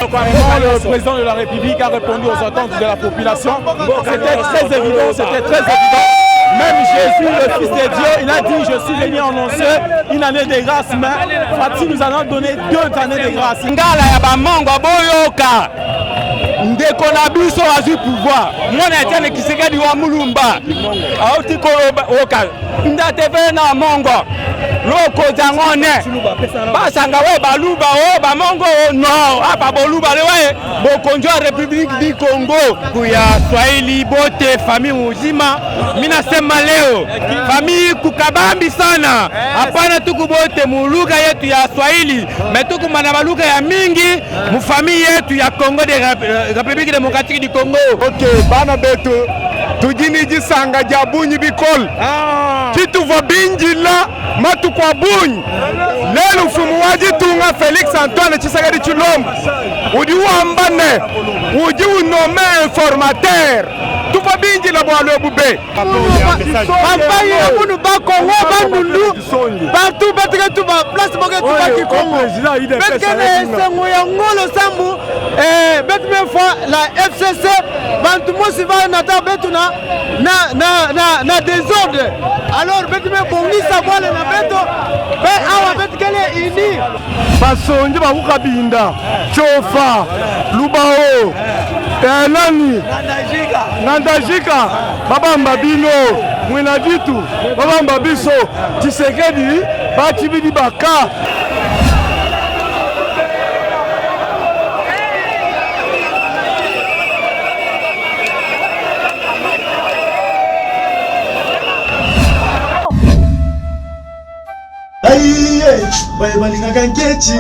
Le président de la République a répondu aux attentes de la population. C'était très évident, Même Jésus, le Fils de Dieu, il a dit, je suis venu annoncer une année de grâce, mais Fatih nous en a donné 2 années de grâce. Ngala ya bamongo boyoka. Ndeko na biso azui pouvoir. Mwana Etienne Tshisekedi wa Mulumba. Auti koloka. Ndate na mongo. Loko zangone. Basanga we baluba o bamongo no. Apa boluba lewe bokonjo République du Congo. Kuya Swahili bote famille muzima. Mina sema leo famille kukabambi sana. Hapana tuku bote mu lugha yetu ya Swahili, metuku mana lugha ya mingi mu famille yetu ya Congo de République démocratique du Congo. OK, bana betu tujini jisanga jabunyi bikol. Kitu vabinjila matu kwa bunyi. Lelo fumu waji tunga Félix Antoine Tshisekedi Tshilombo. Udi wambane, udi unome informateur. Tu vabinjila bwalo bube. Campagne pour ba Congo bandundu. Partout betre tu ba place boke tu ba ki Congo. Betkene sengo ya ngolo sambu betme fois la FCC bantu mosi va nata betuna na désordre. Alors betme bongisa bwale na beto be awa betkele ini basonje bakukabinda chofa lubao nani nandajika babamba bino mwina vitu babamba biso Tshisekedi batibidi baka. Baye balingaka nkechi,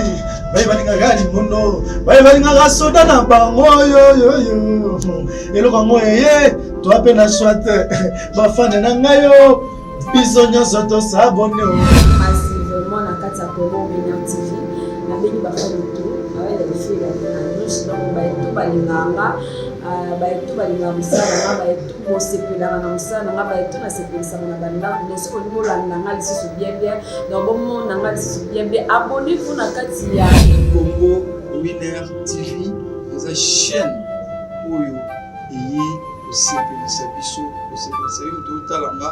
baye balingaka limono, baye balingaka soda na bango yo. Eloko ngo ye, to ape na swate, bafane na ngayo, biso nyonso to sabone. Massivement na kati ya Congo Winner TV, na beni bafane tout, avec les filles na nous donc baye tout balinganga. Baetu balinga musala nga baetu bosepelanga na musala nga baetu na sepelisanga na banda neso kolanda nga lisusu bien donc bomona nga lisusu bien abonnez-vous na kati ya Congo Winner TV za chaîne oyo eyi osepelisa biso osepelisa yo totalanga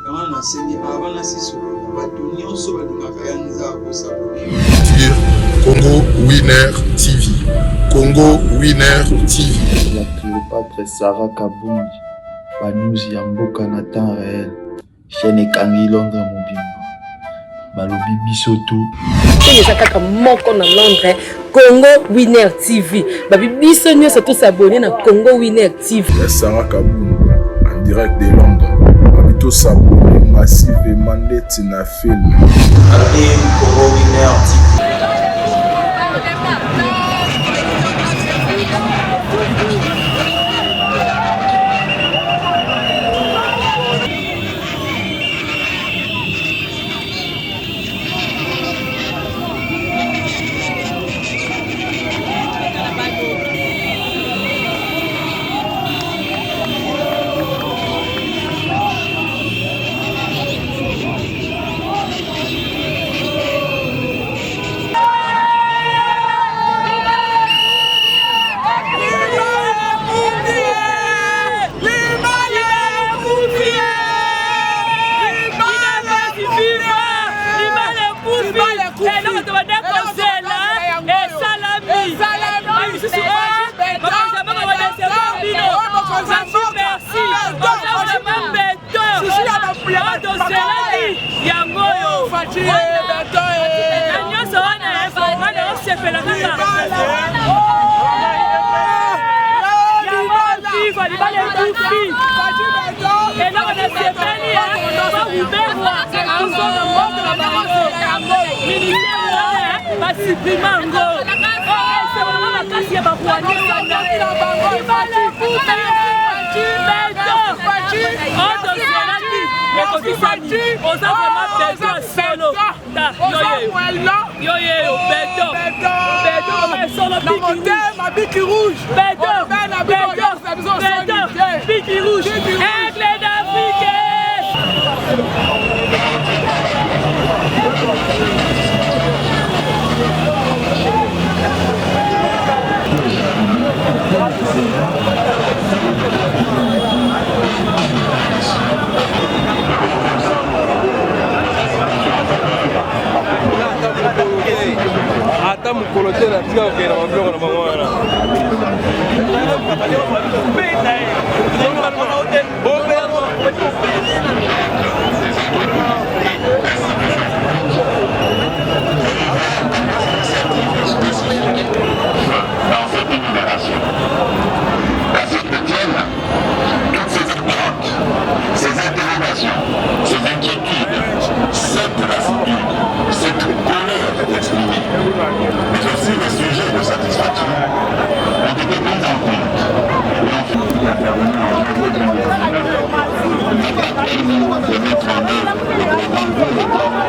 kama na sengi abana siso bato nyonso balingaka ya nzako sabone Congo Winner TV. Congo Winner TV. La Cléopâtre Sarah Kabundi, Banouzi Yamboka na temps réel, chaîne Kangi Londres Mobimba, Balobi Bisoto. C'est ça kaka moko na Londres, Congo Winner TV. Babi biso nyonso to s'abonner na Congo Winner TV. Sarah Kabundi, en direct de Londres. Babi to s'abonner massivement net na film. Allez Congo Winner TV. ces interrogations, ces inquiétudes, cette lassitude, cette colère exprimée, mais aussi les sujets de satisfaction ont été pris en compte. Et enfin, intervenant en janvier 2019, de mettre en œuvre le programme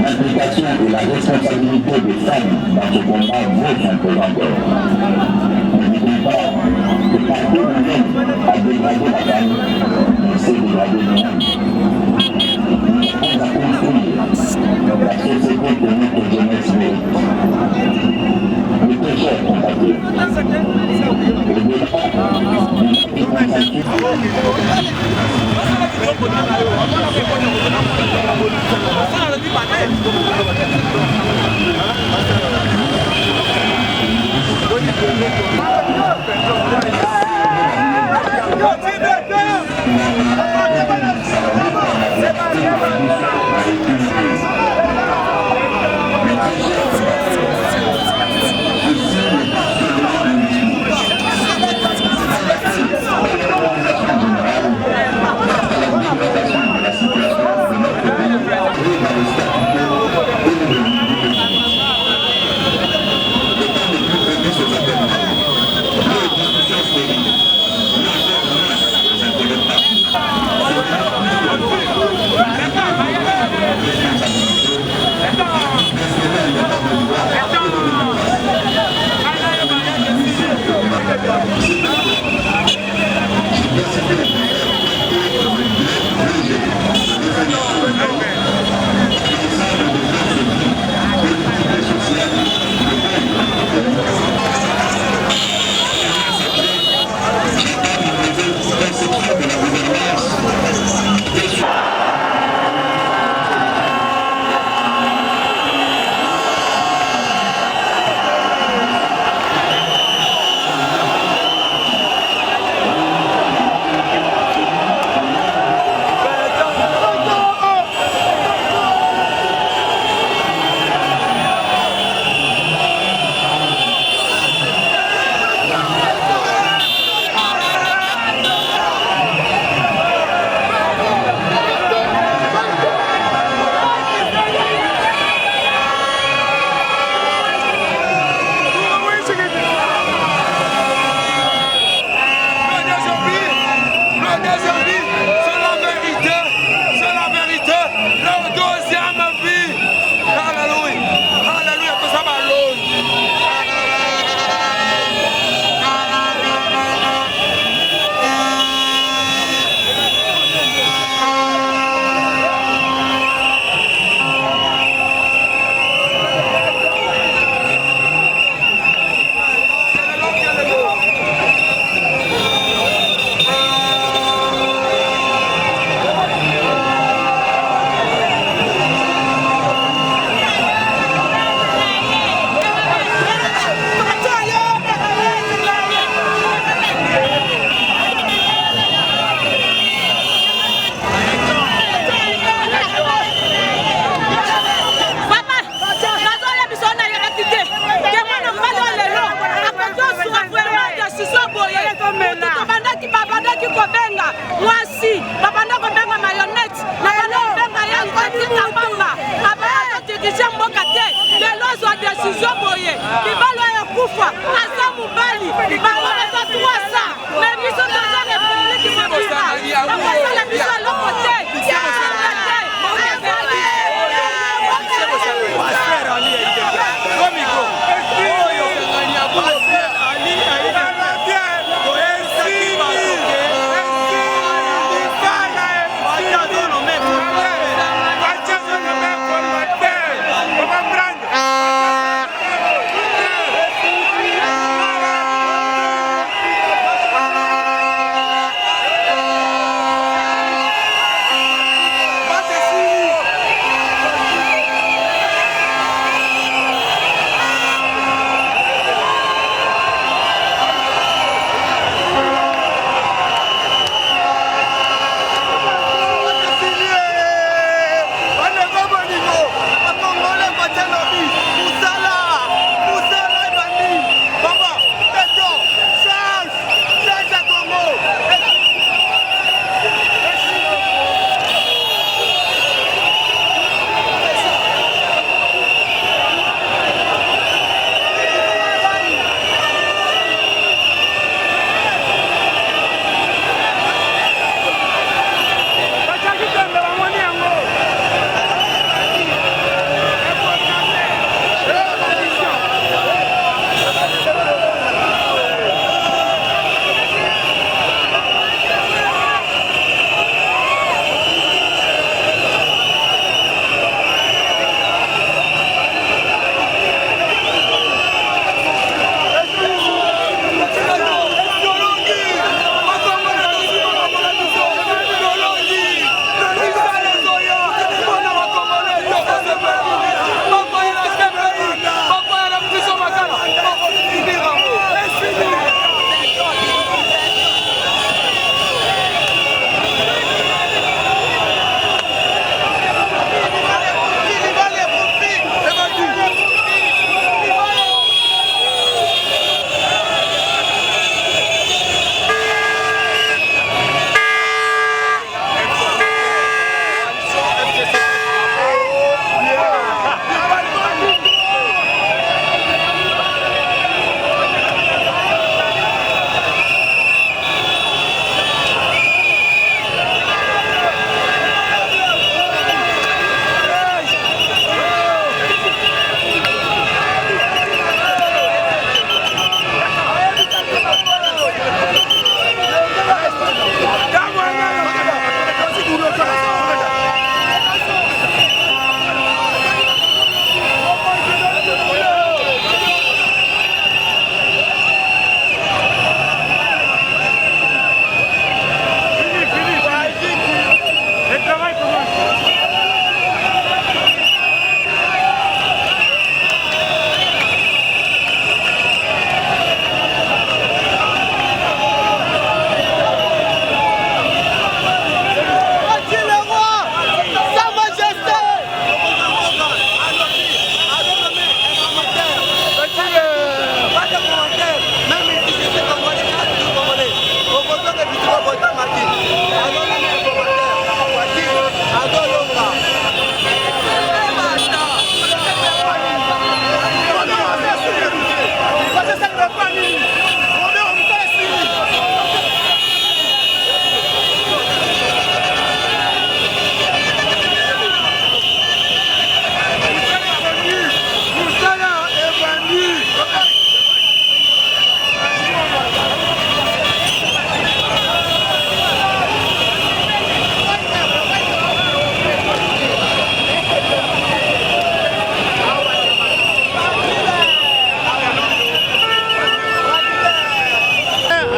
l'implication et la responsabilité des femmes dans ce combat vaut son pesant d'or. N'oublions pas que partout où l'homme a dégradé la femme, il s'est dégradé lui-même. On a construit la société que notre jeunesse mérite. Le péché est combattu. Et de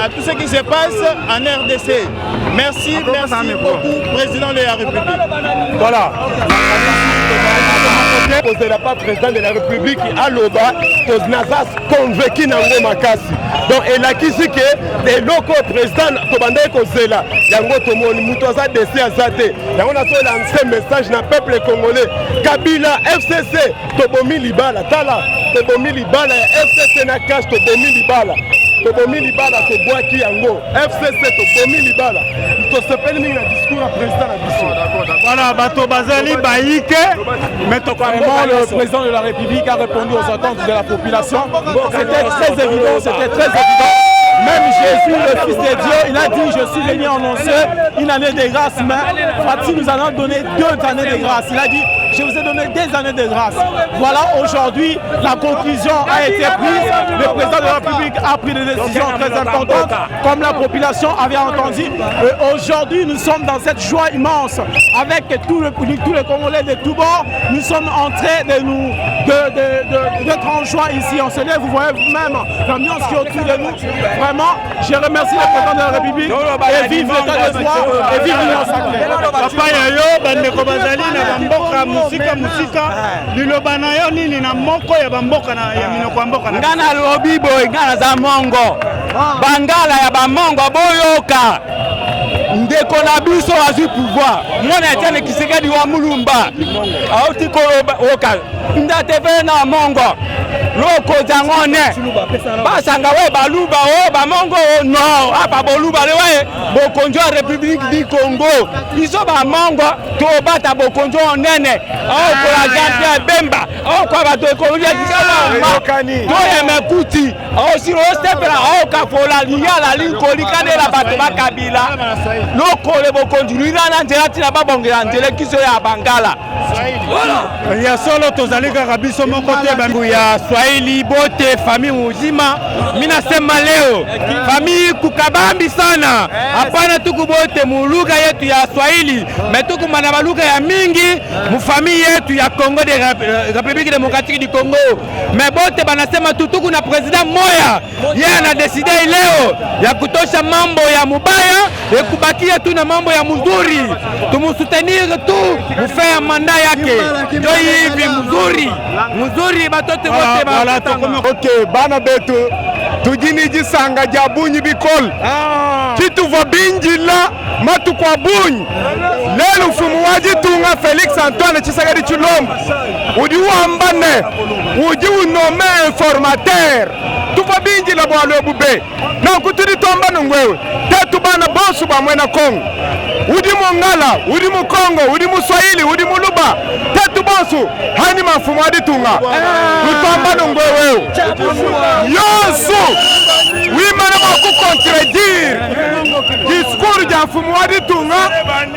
voilà tout ce qui se passe en RDC. Merci beaucoup, Président de la République. Voilà. Posez la part président de la République à l'Oba, Nazas convaincu Nango Makasi. Donc, il a qui dit que les locaux présidents, Tobanda Kozela, Yango Tomoni, Moutoza Desi Azate, Yango Naso lancé un message dans le peuple congolais. Kabila, FCC, Tobomi Libala, Tala, Tobomi Libala, FCC Nakash, Tobomi Libala. Tobomi Libala, Tobwaki Yango, FCC, Tobomi Libala. Il se fait un discours à président de la Voilà, Bato Bazali, Baïke, mais vraiment le président de la République a répondu aux attentes de la population. C'était très évident, c'était très évident. Même Jésus, le Fils de Dieu, il a dit, je suis venu annoncer une année de grâce, mais Fatih nous allons donner 2 années de grâce. Il a dit, je vous ai donné 2 années de grâce. Voilà, aujourd'hui, la conclusion a été prise. Le président de la République a pris des décisions très importantes, comme la population avait entendu. Aujourd'hui, nous sommes dans cette joie immense, avec tous les Congolais de tous bords. Nous sommes en train d'être en joie ici. On se lève, vous voyez vous-même l'ambiance qui est autour de nous. Vraiment, je remercie le président de la République et vive l'état de droit et vive l'Union sacrée. Papa Yayo, Bandeko Bazali, na Bamboka, Musika, Liloba na yo nini na moko ya Bamboka na ya Minoko Bamboka na. Ngana lobi boy, ngana za mongo. Bangala ya Bamongo boyoka. Ndeko na biso azui pouvoir. Mwana Etienne Tshisekedi wa Mulumba. Auti Koloba Ndateve na mongo. Loko zangone basanga we baluba o bamongo no apa boluba le we bokonjo République du Congo iso bamongo to bata bokonjo nene o ko la Jean Bemba o ko ba to ekologia dikala to ya mekuti o siro stepela o ka fola liya la linko likane la bato bakabila loko le bokonjo lina na nzela tina babongela nzela kiso ya Bangala voilà ya solo tozalika kabiso moko te bangu ya Swahili bote famille muzima mina sema leo famille kukabambi sana hapana tuku bote muluga yetu ya Swahili metuku mana baluga ya mingi mu famille yetu ya Congo de République démocratique du Congo mais bote banasema tutuku na president moya yeye ana decide leo ya kutosha mambo ya mubaya ya kubakia tu na mambo ya mzuri tumusutenir tu mufaya manda yake ndio hivi mzuri batote bote ba ok bana betu tujini jisanga jabunyi bikol kitu va binjila matu kwa bunyi lelo fumu waji tunga Félix Antoine Tshisekedi Tshilombo udi wambane udi unome informateur tuva binjila bwalo bube na kutudi tomba nungwewe tetu bana bosu ba mwena Kongo udi mongala udi mukongo udi muswahili udi muluba tetu bosu hani mafumu wadi tunga utomba nungwewe yosu wimana waku contredire discours ja mfumu wadi tunga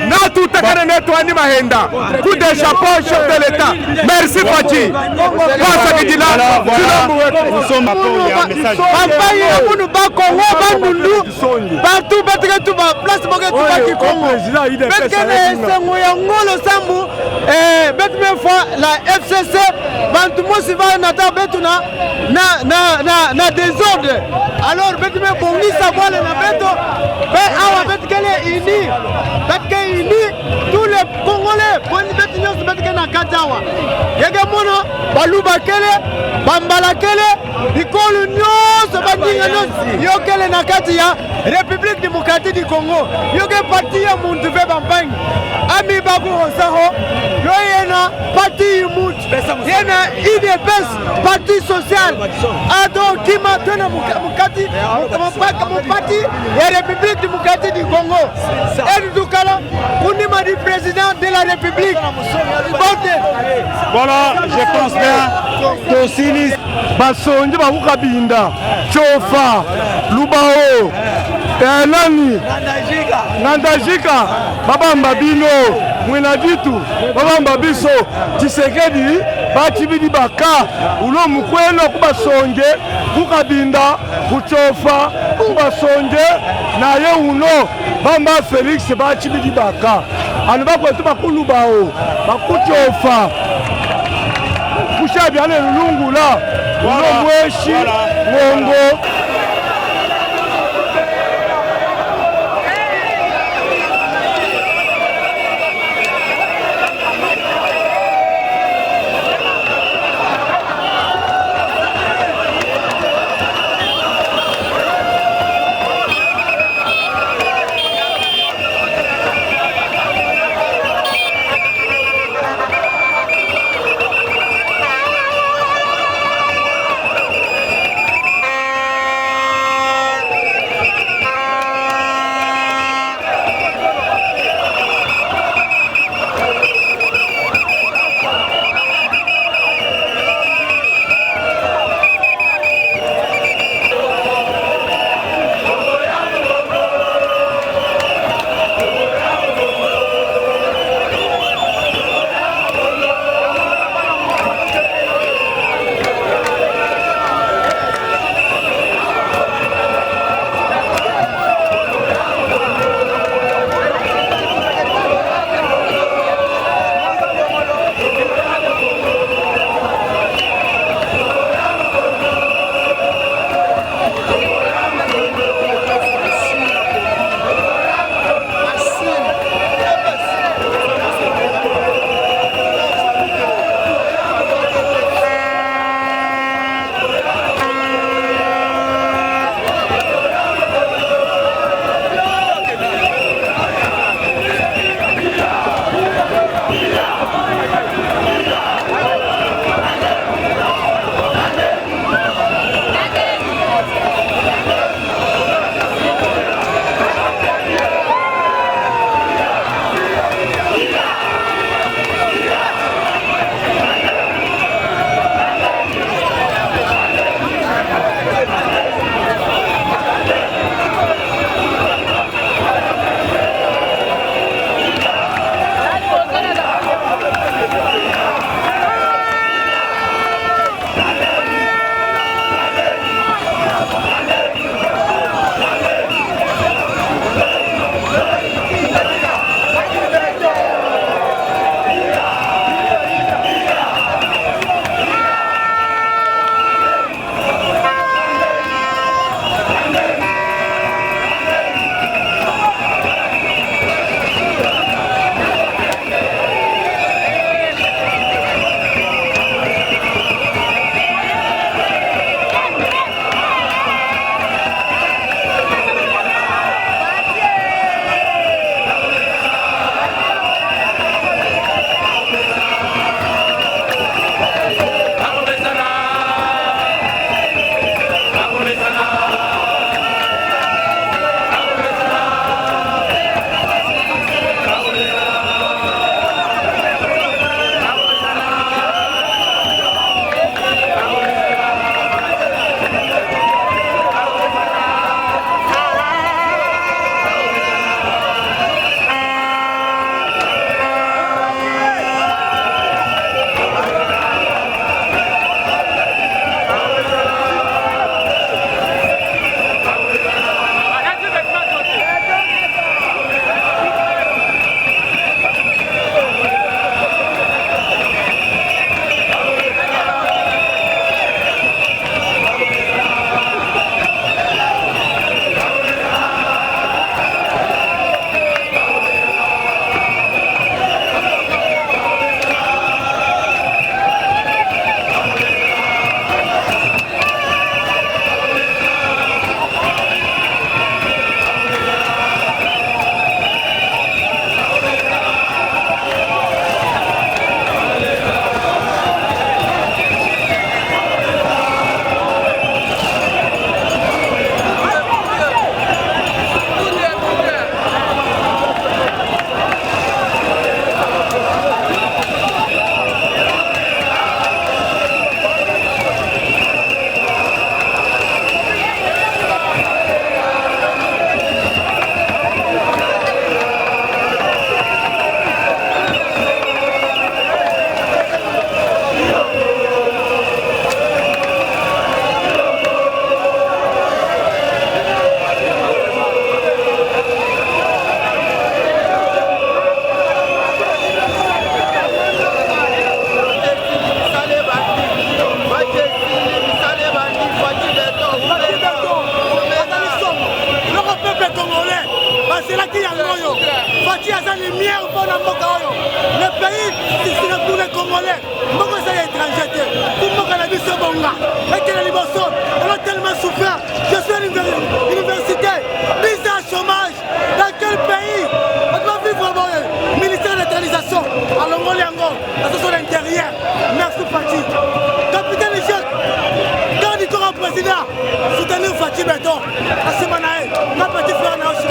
na tutakane netu ani mahenda coup de chapeau chef de l'état merci Fachi pasa kidila nous sommes à message papa yebunu ba Congo bandundu partout betre tout ba place boke tout ba ki Congo betkene sengo ya ngolo sambu betme fois la FCC bantu mosi va na ta betuna na désordre alors betme bongi savoir na beto be awa betkele ini tous les Congolais boni betinyo betkene na katawa yega mono baluba kele bambala kele ikolu nyonso bandinga nyonso yokele na kati ya République démocratique du Congo yoke parti ya muntu ve bambangi ami baku osaho yoyena parti muntu yena IDPS parti social ado kima tena mukati parti ya République démocratique du Congo et dukala kunima du président de la République voilà je pense bien tosili basonji bakukabinda chofa lubao nani nandajika babamba bino mwena vitu babamba biso Tshisekedi batibidi baka ulo mukweno kubasonje kukabinda kuchofa kubasonje naye uno bamba Félix batibidi baka anu bakwetu bakulubao bakuchofa kushabi ale lulungula ulo mweshi ngongo baselaki yango oyo Fati aza lumière mpona mboka oyo le pays c'est pour les Congolais mboka ezali étranger te ku mboka na biso bonga ekele liboso on a tellement souffert je suis à l'université 10 ans chômage dans quel pays on doit vivre le ministère de neutralisation à Longoli yango à son intérieur merci Fati capitaine Jacques quand il corps président soutenir Fati Beton à ce manae ma petit frère na aussi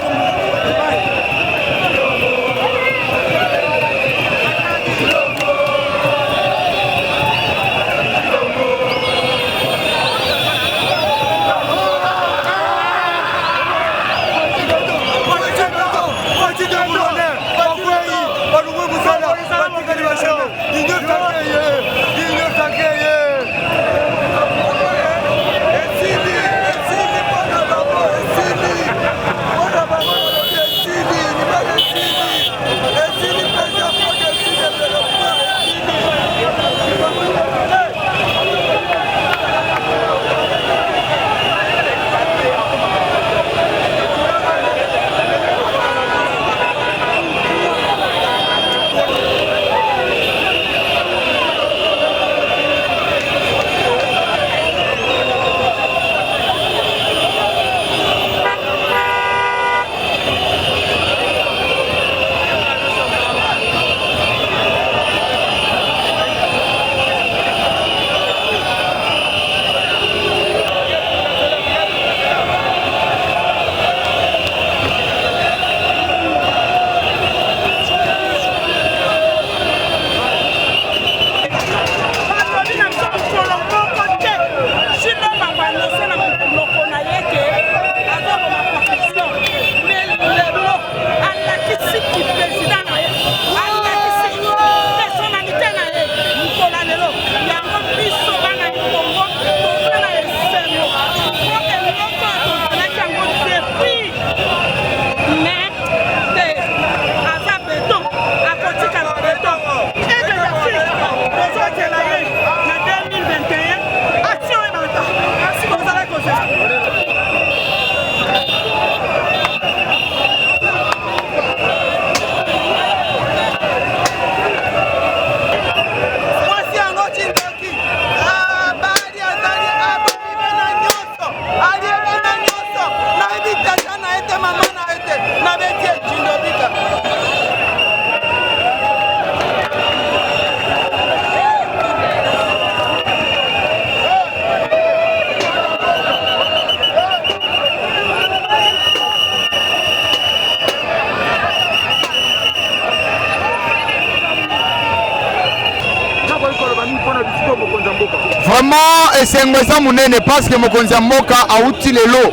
Vraiment, esengo eza munene parce que mokonzi ya mboka auti lelo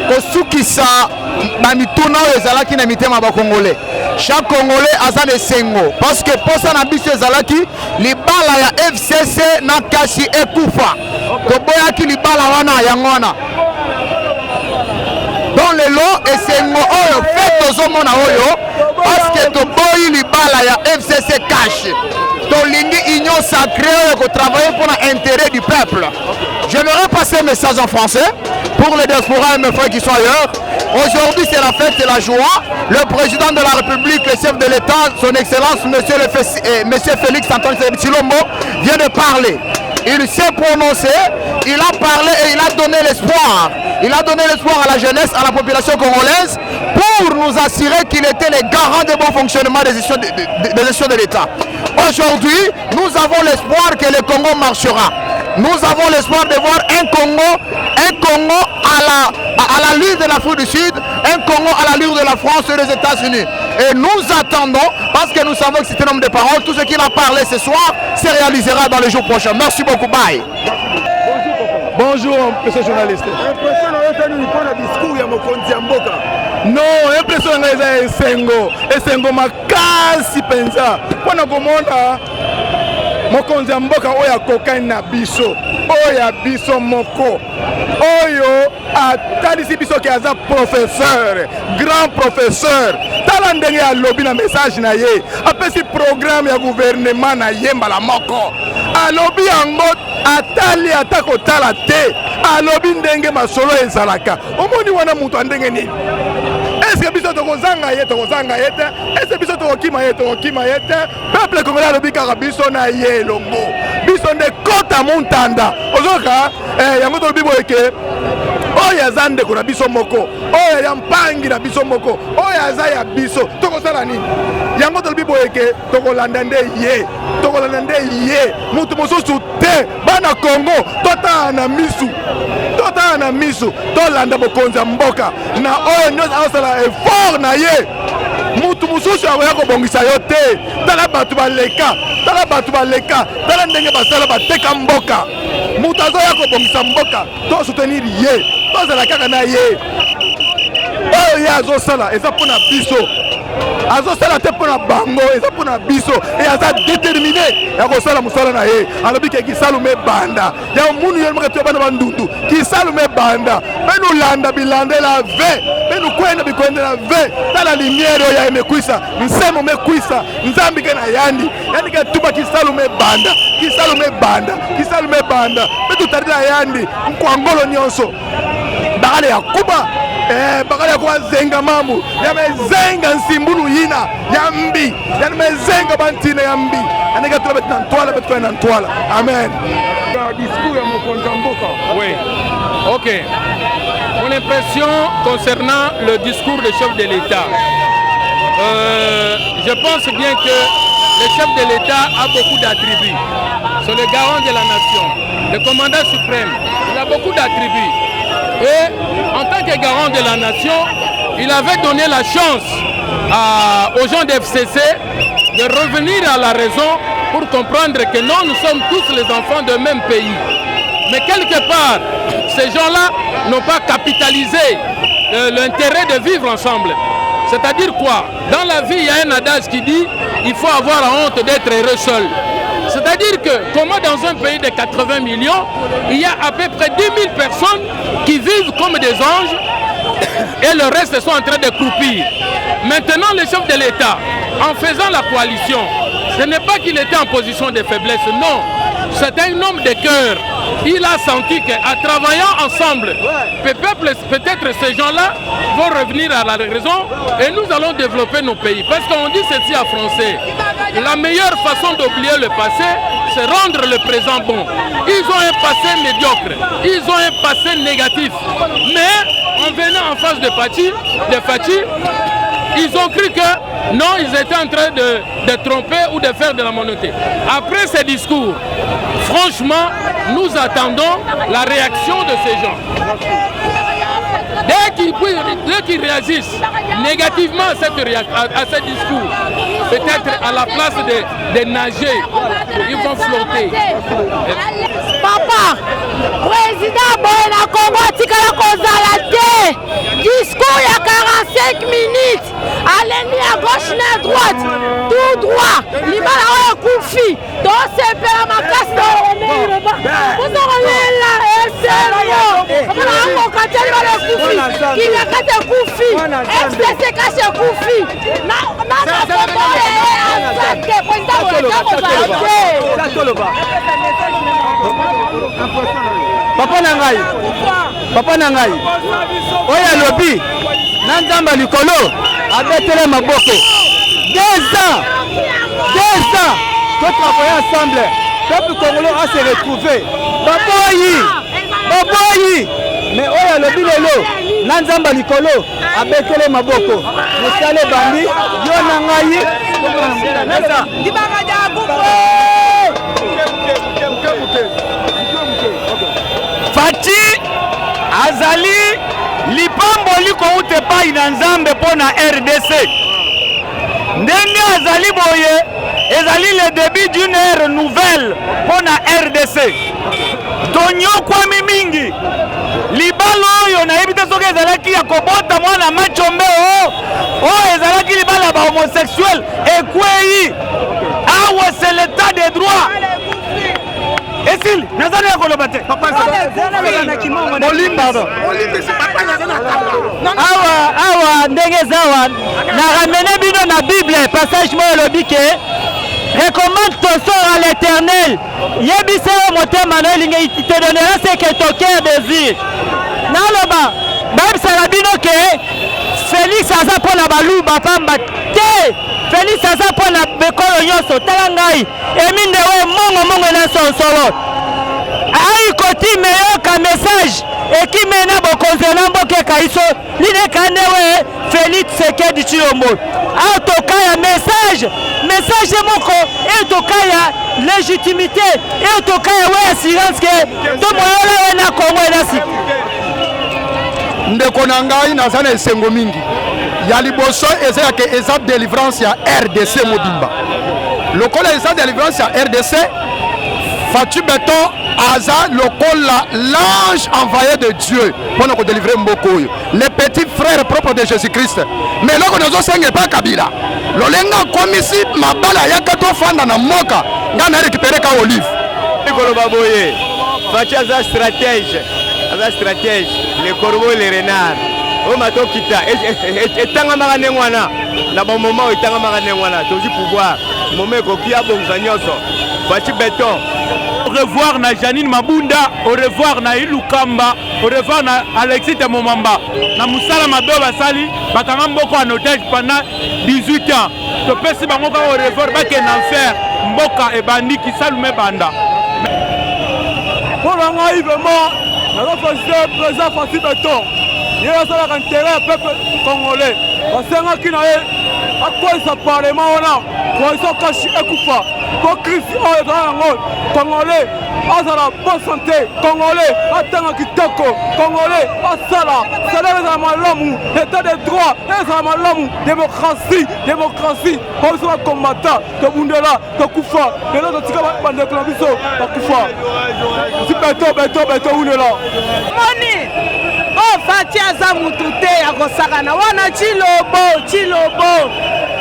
kosukisa bamituna oyo ezalaki na mitema ba Congolais. Chaque Congolais aza na esengo parce que posa na biso ezalaki libala ya FCC na kasi ekufa. Toboyaki libala wana yango wana. Dans lelo esengo oyo fait tozomona oyo parce que toboyi libala ya FCC cash. Tolingi union sacrée qui travaille pour l'intérêt du peuple. J'aimerais passer un message en français pour les diasporas et mes frères qui sont ailleurs. Aujourd'hui, c'est la fête et la joie. Le président de la République, le chef de l'État, son Excellence, Monsieur Félix Antoine Tshilombo, vient de parler. Il s'est prononcé, il a parlé et il a donné l'espoir. Il a donné l'espoir à la jeunesse, à la population congolaise, pour nous assurer qu'il était le garant de bon fonctionnement des gestions de l'État. Aujourd'hui, nous avons l'espoir que le Congo marchera. Nous avons l'espoir de voir un Congo à la l'allure de l'Afrique du Sud, un Congo à l'allure de la France et des États-Unis. Et nous attendons, parce que nous savons que c'est un homme de parole, tout ce qu'il a parlé ce soir se réalisera dans les jours prochains. Merci beaucoup, bye. Bonjour, monsieur journaliste. Impression pour le discours ya mokonzi ya mboka. Non, impression nga esengo makasi penza. Wana komona mokonzi ya mboka oyo akokani na biso, oyo ya biso moko. Oyo atalisi biso ke aza professeur, grand professeur. Tala ndenge alobi na message na ye, apesi programme ya gouvernement na ye mbala moko. Alobi yango atali atako tala te, alobi ndenge masolo ezalaka. Omoni wana mutu ndenge nini? Est-ce que biso tokozanga ye te? Est-ce que biso tokokima ye te? Peuple congolais alobi kaka biso na ye elongo. Biso nde kota montanda. Ozoka yango tolobi boye ke oyo aza ndeko na biso moko, oyo ya mpangi na biso moko, oyo aza ya biso, tokosala nini? Yango tolobi boye ke tokolanda nde ye, mutu mosusu te. Bana Congo totala na misu, tolanda bokonzi ya mboka na oyo nyonso azosala effort na ye. Mutu mosusu akoya kobongisa yo te. Tala bato baleka, tala ndenge basala bateka mboka. Mutu azoya kobongisa mboka, to soutenir ye, tozala kaka na ye. Oyo ye azosala eza mpona biso, azosala te mpona bango, eza mpona biso. E aza déterminé ya kosala mosala na ye. Alobi ke kisalume banda ya munu ye moko bana bandundu, kisalume banda benu landa bilande la ve, benu kwenda bikwende la ve. Tala lumière oyo ya emekwisa, nsemo mekwisa, nzambi ke na yandi ke tuba kisalume banda betu tarila yandi mkwangolo nyonso bakale ya kuba bakale ya kuba zenga mamu ya mezenga nsimbulu yina ya mbi ya mezenga bantine ya mbi aneka tula betu na ntwala amen. Discours ya mokonzi mboka. Oui. OK. Mon impression concernant le discours du chef de l'État. Je pense bien que le chef de l'État a beaucoup d'attributs. C'est le garant de la nation, le commandant suprême. Il a beaucoup d'attributs. Et en tant que garant de la nation, il avait donné la chance aux gens de FCC de revenir à la raison pour comprendre que non, nous sommes tous les enfants d'un même pays. Mais quelque part, ces gens-là n'ont pas capitalisé l'intérêt de vivre ensemble. C'est-à-dire quoi? Dans la vie, il y a un adage qui dit il faut avoir la honte d'être heureux seul. C'est-à-dire que, comment dans un pays de 80 millions, il y a à peu près 10 000 personnes qui vivent comme des anges et le reste sont en train de croupir. Maintenant, le chef de l'État, en faisant la coalition, ce n'est pas qu'il était en position de faiblesse, non. C'est un homme de cœur. Il a senti qu'en travaillant ensemble, peut-être ces gens-là vont revenir à la raison et nous allons développer nos pays. Parce qu'on dit ceci en français, la meilleure façon d'oublier le passé, c'est rendre le présent bon. Ils ont un passé médiocre, ils ont un passé négatif. Mais en venant en face de Fachi, ils ont cru que non, ils étaient en train de tromper ou de faire de la monnaie. Après ces discours, franchement, nous attendons la réaction de ces gens. Dès qu'ils réagissent négativement à ce discours, peut-être à la place de nager, ils vont flotter. Papa, président Boyena Congo tikala kozala te. Discours il y a 45 minutes. Allez à gauche na à droite, tout droit. Libala oyo kufi. Donc c'est pela makasi de vous aurez là sérieux. On a un kateli bale kufi. Qui a kate kufi. FCC cache kufi. Na président Boyena Papa Nangai, oya lobi, Nanzamba Likolo, abetele maboko. 2 ans, tout travailler ensemble, peuple congolais a se retrouvé. Baboyi, mais oya lobi lelo, Nanzamba Likolo, abetele maboko. Musale bandi, yo Nangai, Fachi azali lipamboli kouta epai na Nzambe mpo na RDC. Ndenge azali boye ezali le début d'une ère nouvelle mpo na RDC. Tonyokwami mingi libala oyo nayebi te soki ezalaki ya kobota mwana machombe oyo ezalaki libala ya bahomosexuel ekwei. Awa c'est l'état de droit. Esil, nazali ya koloba te. Awa ndenge zawa na ramene bino na Bible passage mo elobi ke recommande ton sort à l'Éternel. Yebisa motema na elinga il te donnera ce que ton cœur désire. Naloba bayebisaka bino ke Félix aza pour la baluba pamba te. Félix aza pour la bekolo nyonso talangai. Emine we mongo na sonsolo. Ai koti meyoka message ekimena bokonzela mboke kaiso line kanewe Félix Sekedi Chilombo. Autokaya message moko autokaya légitimité et autokaya we assurance que to moyola we na Kongo enasi. Ndeko na ngai nazana esengo mingi ya liboso eza ke eza délivrance ya RDC mobimba lokola eza délivrance ya RDC Fatou Beton aza lokola l'ange envoyé de Dieu pour nous délivrer mboko oyo les petits frères propres de Jésus-Christ mais loko nozo senge pa Kabila lolenga komisi mabala yaka to fanda na moka ngana récupérer ka olive Nikolo baboye Fatou aza stratège les corbeaux les renards o mato kita etanga magane ngwana na bon moment etanga magane ngwana tozi pouvoir moment koki abonza nyoso Fatou Beton. Au revoir na Janine Mabunda, au revoir na Ilukamba, au revoir na Alexis Temomamba. Na Moussala Mabe Basali, bakanga mboko en otage pendant 18 ans. To pesi bango ka au revoir ba ken enfer, mboka e bandi ki salume banda. Pour nga vraiment, na faisait présent Fatou Beton. Il y a ça l'intérêt peuple congolais. Basenga ki na a quoi ça parlement ona, quoi ça cache ekufa. Pour Christ, Congolais, Azala, bonne santé, Congolais, Atanga Kitoko, Congolais, Asala, Salam Malamu, état de droit, Malamu, démocratie, on sera combattant, de Bundela, de Koufa, de l'autre Tika, de Claviso, de Koufa. Si Beto, où est là? Moni, oh, Fatia Zamutute, Agosagana, Wana Chilobo.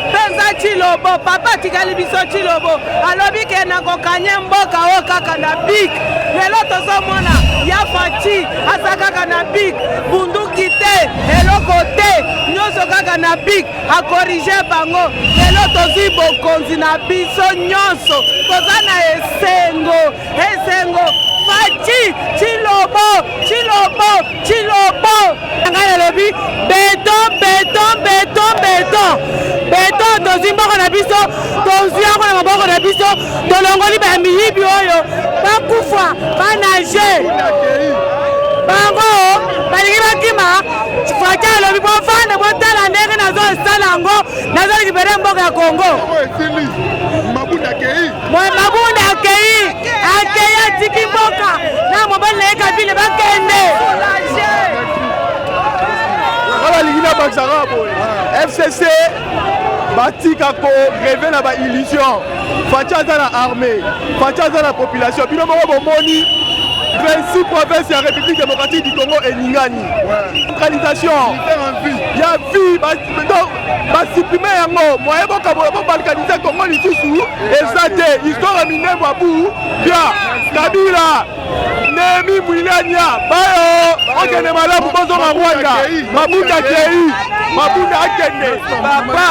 Penza Chilobo, papa tikali biso Chilobo, alobi ke na kokanye mboka o kaka na big. Lelo tozomona ya Fachi asaka na big, bunduki te, eloko te, nyoso kaka na big, a corriger bango. Lelo tozi bokonzi na biso nyonso, tozana esengo. Fachi Chilobo. Ngai lobi beton tozimboko na biso toziako na maboko na biso tolongoli bamiyibi oyo bakufa banage bango balingi bakima Fachi alobi bofanda botala ndenge nazosala yango nazolikipere mboka ya Kongo Mabunda akei atiki mboka na mobali na ye Kabila bakende Lingina Baksara FCC batika ko rêver na ba illusion Fachi aza na armée Fachi aza na population bino moko bomoni 26 provinces ya République démocratique du Congo et Ningani. Centralisation. Il y a vie. Supprimer yango. Moi, je balkaniser Congo lisusu. Et ça, histoire minée Babou. Bien. Kabila. Nemi Mouilania. Bayo. On est malade pour besoin de Rwanda. Mabunda Kei. Mabunda Akene. Papa.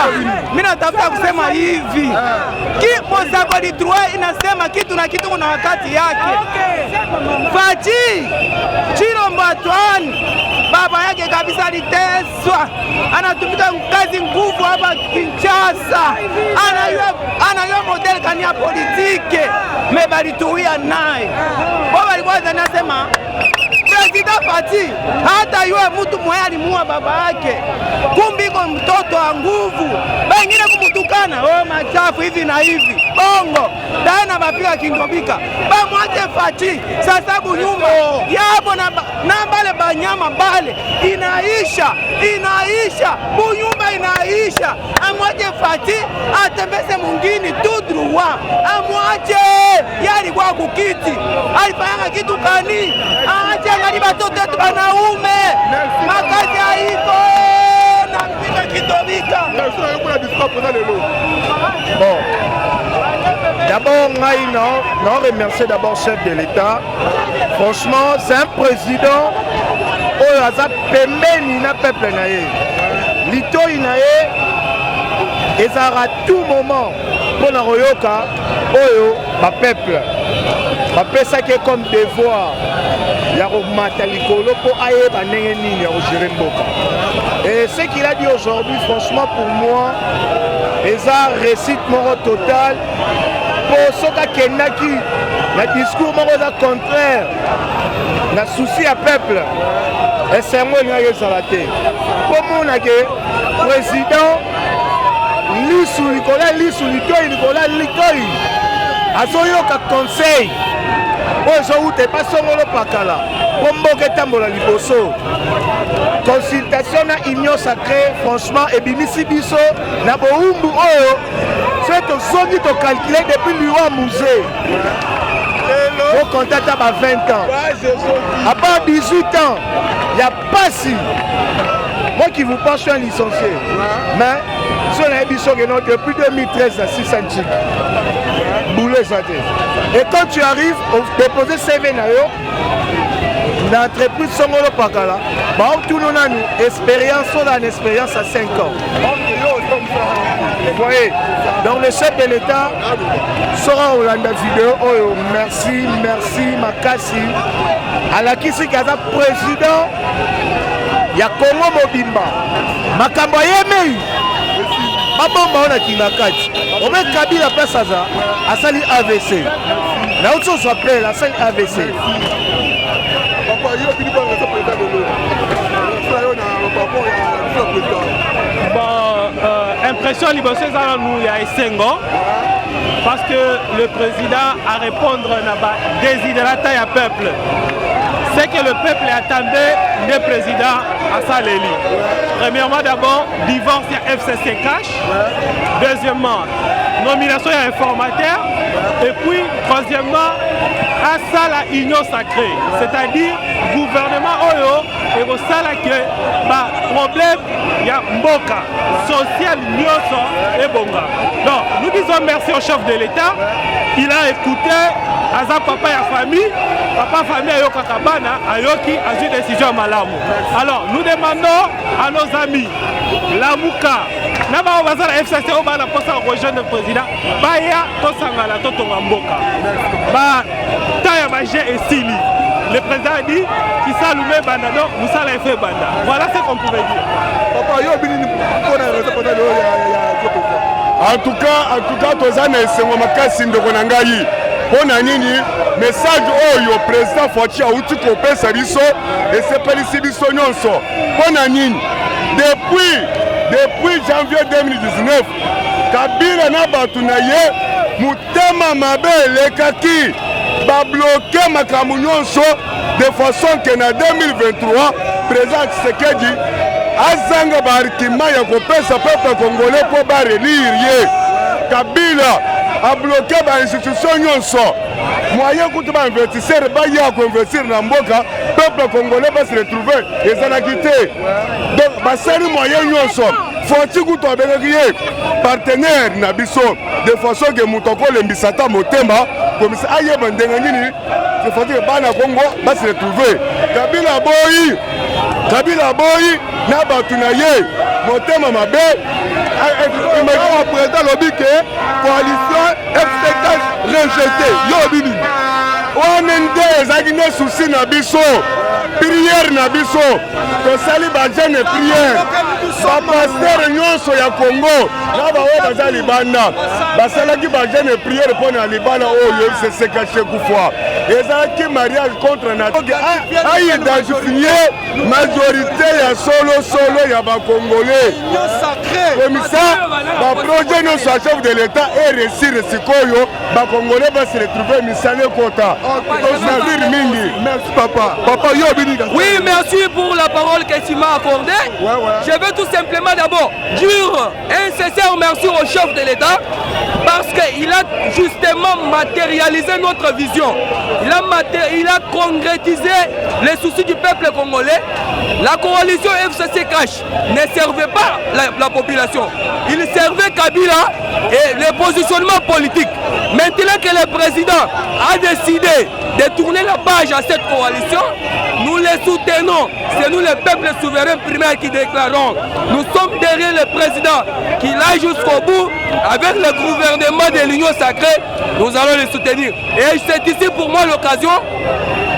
Mina tafuta kusema hivi. Ki mozako di droit inasema kitu na kitu kuna wakati yake. Fachi Chilombo Antoine baba yake kabisa aliteswa, anatumika kazi nguvu hapa Kinshasa, anayua model kani ya politike mebalituia naye baba alikuwa anasema President Fachi hata yue mtu mwe alimuua baba yake, kumbiko mtoto wa nguvu, bengine kumutukana machafu hivi na hivi bongo dana bapiga kindobika bamwache Fachi sasabu nyumba yabo na bale banyama bale inaisha bunyumba inaisha, amwache Fachi atembeze mungini tout droit, amwache yali kwa kukiti alifanya kitu kani, aache ngali batoto wetu banaume makazi haiko na mpika kitobika. Bon, d'abord, on remercie d'abord le chef de l'État. Franchement, c'est un président qui a permis au peuple. L'Ito et ça à tout moment pour la Royoka, le peuple. Ça qui est comme devoir. Il y a un pour aller à gérer Et ce qu'il a dit aujourd'hui, franchement, pour moi, c'est un récit total. Pour ceux qui ont le discours contraire, le souci à peuple, et c'est moi qui ai salaté. Pour moi, le président, Nicolas Litoy, azoyoka conseil. Oyo te pas songolo pakala. Bomboke tambola liboso. Consultation na union sacrée, franchement, ebimisi biso na boumbu oyo. C'est au songi to calculer depuis l'Iwa musée. Au contact à 20 ans. À part 18 ans, il n'y a pas si. Moi qui vous pense, je suis un licencié. Mais, si on a dit depuis 2013 à 600 chics. Boulet santé. Et quand tu arrives, on dépose CV l'entreprise Songolo Pakala, tout le monde a une expérience, on a une expérience à 5 ans. Vous voyez, donc le chef de l'État sera au Landa vidéo. Oh, merci, Makasi. À la Kisi Kaza, président, il y a Congo Mobimba. Makambo Yemei. Mabomba on a Kinakati. On met Kabila place à Sali AVC. Là où on soit prêt, la salle AVC. Impression libérée dans nous il y a 5 ans parce que le président a répondre à désiderata à peuple. C'est que le peuple attendait le président à Saleli. Premièrement d'abord, divorce à FCC Cash. Deuxièmement, nomination à informateur. Et puis, troisièmement, à ça la union sacrée. C'est-à-dire, gouvernement Oyo et au salaire que problème, il y a Mboka, social, Nyoso et Bonga. Donc, nous disons merci au chef de l'État. Il a écouté Aza papa et famille. Papa famille Ayoka Kabana, Ayoki a une décision à Malamu. Alors, nous demandons à nos amis, Lamouka, Naba Obaza la FCC Oba la poste à rejoindre le président, Baya Tosangala Totonga Mboka. Ba Taya Bagé et Sili. Le président a dit qu'il s'allume Banda, donc nous allons faire Banda. Voilà ce qu'on pouvait dire. Papa, en tout cas, tozana esengo makasi ndeko na ngai. Pona nini message oyo président Fachi auti kopesa biso esepelisi biso nyonso. Pona nini depuis janvier 2019 Kabila na batu na ye mutema mabe elekaki ba bloquer makambo nyonso de façon que na 2023 président Tshisekedi azanga ba argument ya kopesa peuple congolais po ba relire ye. Kabila a bloqué ba institution nyonso. Moyen kutu ba investisseur ba ya ko investir na mboka, peuple congolais va se retrouver ezalaki te. Donc ba seri moyen nyonso. Faut-il kutu abengaki partenaire na biso de façon que mutoko lembisata motema comme ça ayeba ndenga nini de façon que bana Congo va se retrouver. Kabila boyi na batu na ye motema mabe. Imagine le président lobby que coalition FCK rejetée. Yobini. On a des soucis na biso. Prière na biso. To sali ba jeune prière. Ba pasteur nyonso ya Congo. Na ba we baza libanda. Ba salaki ba jeune prière pour na libanda oyo FCK caché kufwa. Ezalaki mariage contre nature. A identifier majorité ya solo ya ba Congolais. Comme ça, le projet de chef de l'État est réussi Sikoyo, les Congolais vont se retrouver Missane Kota. Merci papa. Oui, merci pour la parole que tu m'as accordée. Je veux tout simplement d'abord dire un sincère merci au chef de l'État parce qu'il a justement matérialisé notre vision. Il a concrétisé les soucis du peuple congolais. La coalition FCC Cash ne servait pas la population. Il servait Kabila et le positionnement politique. Maintenant que le président a décidé de tourner la page à cette coalition, nous les soutenons. C'est nous les peuples souverains primaires qui déclarons. Nous sommes derrière le président qui aille jusqu'au bout avec le gouvernement de l'Union sacrée. Nous allons les soutenir. Et c'est ici pour moi l'occasion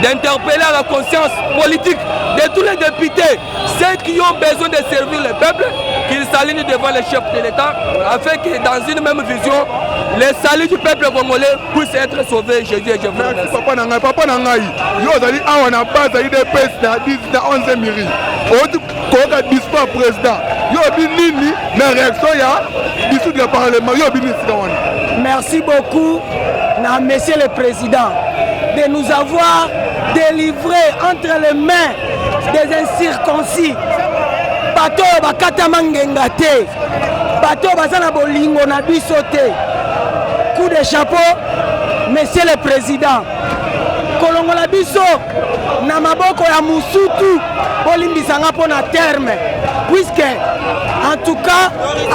d'interpeller à la conscience politique de tous les députés ceux qui ont besoin de servir le peuple, qu'ils s'alignent devant le chef de l'État, afin que dans une même vision, le salut du peuple congolais puisse être sauvé. Je dis, je vous remercie. Papa Nangaï, yo zali awa na base ya IDPS na 10 na 11 mairie. Otu koka dispo président. Yo bi nini na réaction ya bisu du parlement. Yo bi nini wana. Merci beaucoup à Monsieur le Président de nous avoir délivré entre les mains des incirconcis. Bato bakata mangenga te. Bato bazana bolingo na biso te. Coup de chapeau, Monsieur le Président. Kolongola biso na maboko ya musutu bolimbisanga pona terme. Puisque en tout cas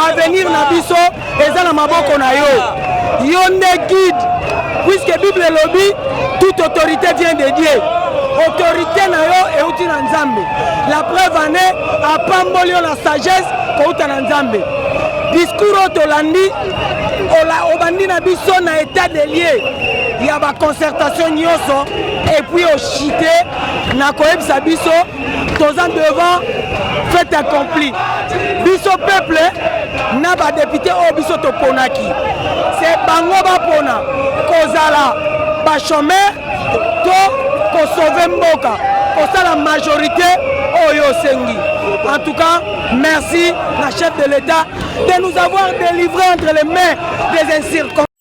avenir na biso eza na maboko na yo. Yo ne guide. Puisque Bible lobby, toute autorité vient de Dieu. Autorité na yo et outi na nzambe. La preuve en est à pambolio la sagesse ko uta na nzambe. Discours otolandi obandi na biso na état de lieu. Il y a ba concertation nyonso et puis au chité na koyebisa biso tozan devant fait accompli. Biso peuple na ba député o biso to ponaki. C'est bango ba pona kozala ba chômeur to ko sauver mboka. Ko la majorité oyo sengi. En tout cas, merci la chef de l'État de nous avoir délivré entre les mains des incirconcis.